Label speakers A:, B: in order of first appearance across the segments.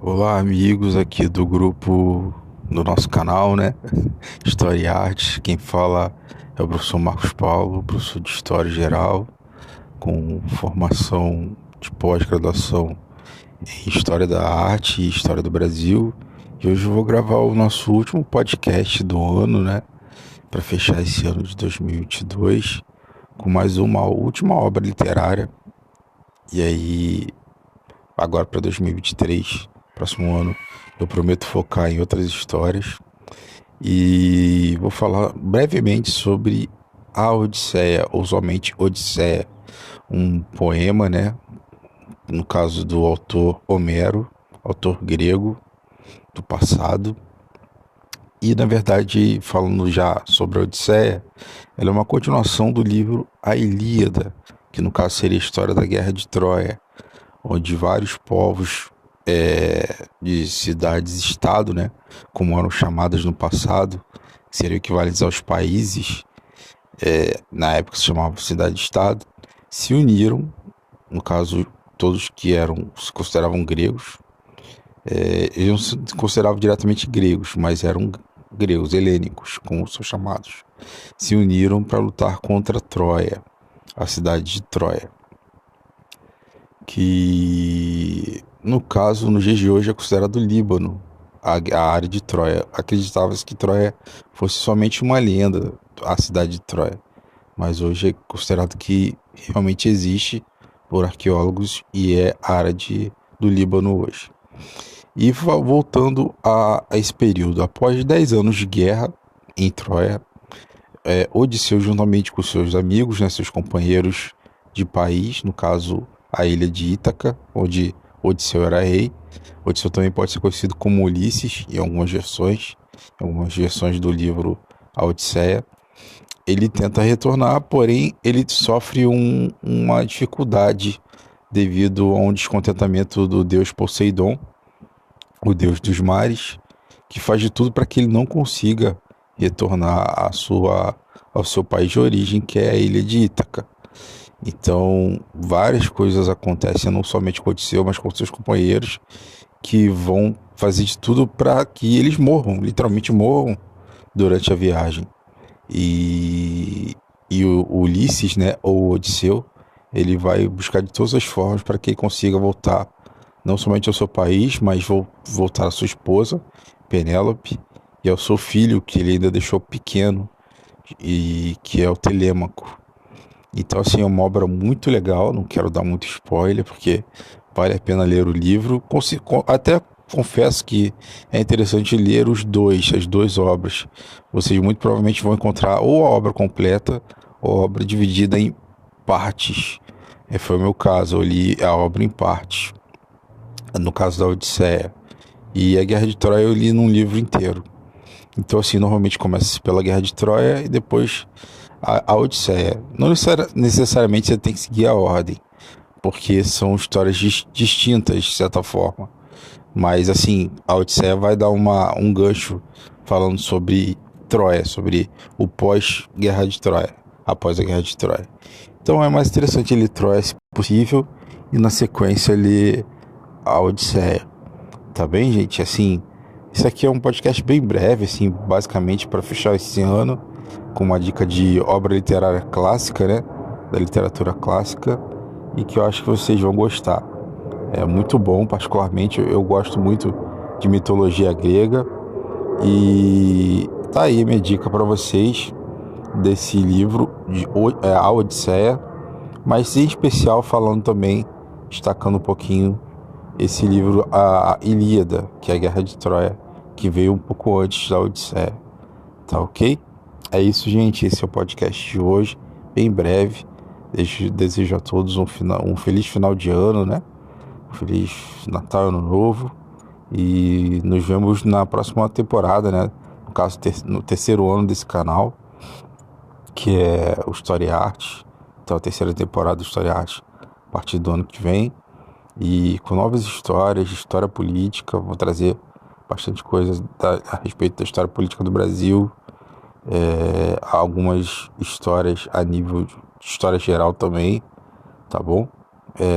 A: Olá, amigos aqui do grupo do nosso canal, né? História e Arte. Quem fala é o professor Marcos Paulo, professor de História Geral, com formação de pós-graduação em História da Arte e História do Brasil. E hoje eu vou gravar o nosso último podcast do ano, né? Para fechar esse ano de 2022 com mais uma última obra literária. E aí, agora para 2023, próximo ano, eu prometo focar em outras histórias e vou falar brevemente sobre a Odisseia, ou somente Odisseia, um poema, né? No caso do autor Homero, autor grego do passado. E na verdade, falando já sobre a Odisseia, ela é uma continuação do livro A Ilíada, que no caso seria a história da Guerra de Troia, onde vários povos de cidades-estado, né, como eram chamadas no passado, que seriam equivalentes aos países, na época se chamava cidade-estado, se uniram, no caso, todos que se consideravam gregos, eles não se consideravam diretamente gregos, mas eram gregos, helênicos, como são chamados, se uniram para lutar contra Troia, a cidade de Troia, que no caso, nos dias de hoje, é considerado Líbano, a área de Troia. Acreditava-se que Troia fosse somente uma lenda, a cidade de Troia, mas hoje é considerado que realmente existe por arqueólogos e é a área do Líbano hoje. E voltando a esse período, após 10 anos de guerra em Troia, Odisseu, juntamente com seus amigos, né, seus companheiros de país, no caso a ilha de Ítaca, onde Odisseu era rei. Odisseu também pode ser conhecido como Ulisses em algumas versões do livro A Odisseia. Ele tenta retornar, porém ele sofre uma dificuldade devido a um descontentamento do deus Poseidon, o deus dos mares, que faz de tudo para que ele não consiga retornar ao seu país de origem, que é a ilha de Ítaca. Então, várias coisas acontecem, não somente com Odisseu, mas com seus companheiros, que vão fazer de tudo para que eles morram, literalmente morram durante a viagem. E, e o Ulisses, né, ou Odisseu, ele vai buscar de todas as formas para que ele consiga voltar, não somente ao seu país, mas voltar à sua esposa, Penélope, e ao seu filho, que ele ainda deixou pequeno, e que é o Telêmaco. Então, assim, é uma obra muito legal, não quero dar muito spoiler, porque vale a pena ler o livro. Até confesso que é interessante ler as duas obras. Vocês muito provavelmente vão encontrar ou a obra completa ou a obra dividida em partes. Foi o meu caso, eu li a obra em partes, no caso da Odisseia. E a Guerra de Troia eu li num livro inteiro. Então, assim, normalmente começa pela Guerra de Troia e depois a Odisseia. Não necessariamente você tem que seguir a ordem, porque são histórias distintas, de certa forma. Mas, assim, a Odisseia vai dar um gancho falando sobre Troia, sobre o pós-Guerra de Troia, após a Guerra de Troia. Então, é mais interessante ler Troia, se possível, e na sequência ler a Odisseia. Tá bem, gente? Assim, isso aqui é um podcast bem breve, assim, basicamente para fechar esse ano, com uma dica de obra literária clássica, né? Da literatura clássica, e que eu acho que vocês vão gostar. É muito bom, particularmente, eu gosto muito de mitologia grega, e tá aí minha dica para vocês desse livro, A Odisseia, mas em especial falando também, destacando um pouquinho esse livro, a Ilíada, que é a Guerra de Troia, que veio um pouco antes da Odisseia. Tá ok? É isso, gente. Esse é o podcast de hoje, bem breve. Desejo a todos um feliz final de ano, né? Um feliz Natal, Ano Novo. E nos vemos na próxima temporada, né? No caso, no terceiro ano desse canal, que é o História e Arte. Então, a terceira temporada do História e Arte, a partir do ano que vem. E com novas histórias, de história política, vou trazer bastante coisa a respeito da história política do Brasil, algumas histórias a nível de história geral também, tá bom?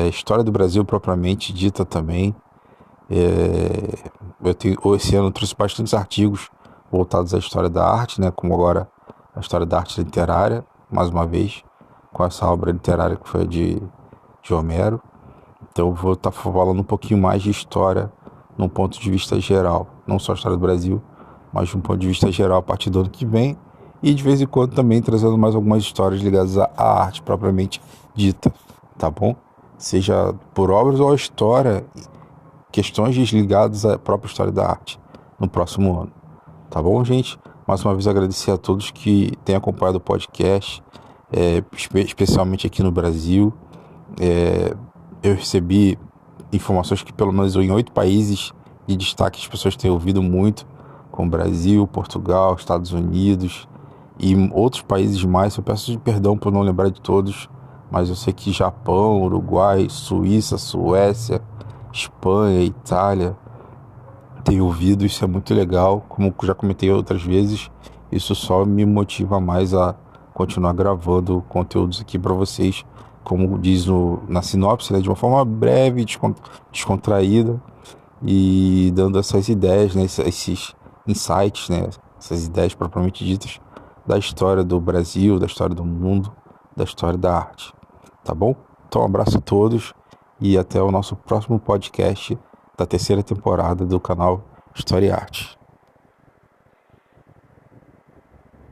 A: História do Brasil propriamente dita também, Esse ano eu trouxe bastantes artigos voltados à história da arte, né? Como agora a história da arte literária, mais uma vez, com essa obra literária que foi de Homero. Então eu vou estar falando um pouquinho mais de história num ponto de vista geral, não só a história do Brasil, mas de um ponto de vista geral a partir do ano que vem, e de vez em quando também trazendo mais algumas histórias ligadas à arte propriamente dita, tá bom? Seja por obras ou a história, questões ligadas à própria história da arte no próximo ano, tá bom, gente? Mais uma vez agradecer a todos que têm acompanhado o podcast, especialmente aqui no Brasil. Eu recebi informações que pelo menos em 8 países de destaque as pessoas têm ouvido muito, como Brasil, Portugal, Estados Unidos e outros países mais. Eu peço perdão por não lembrar de todos, mas eu sei que Japão, Uruguai, Suíça, Suécia, Espanha, Itália têm ouvido. Isso é muito legal. Como já comentei outras vezes, isso só me motiva mais a continuar gravando conteúdos aqui para vocês, como diz na sinopse, né, de uma forma breve, descontraída, e dando essas ideias, né, esses insights, né, essas ideias propriamente ditas da história do Brasil, da história do mundo, da história da arte. Tá bom? Então, um abraço a todos e até o nosso próximo podcast da terceira temporada do canal História e Arte.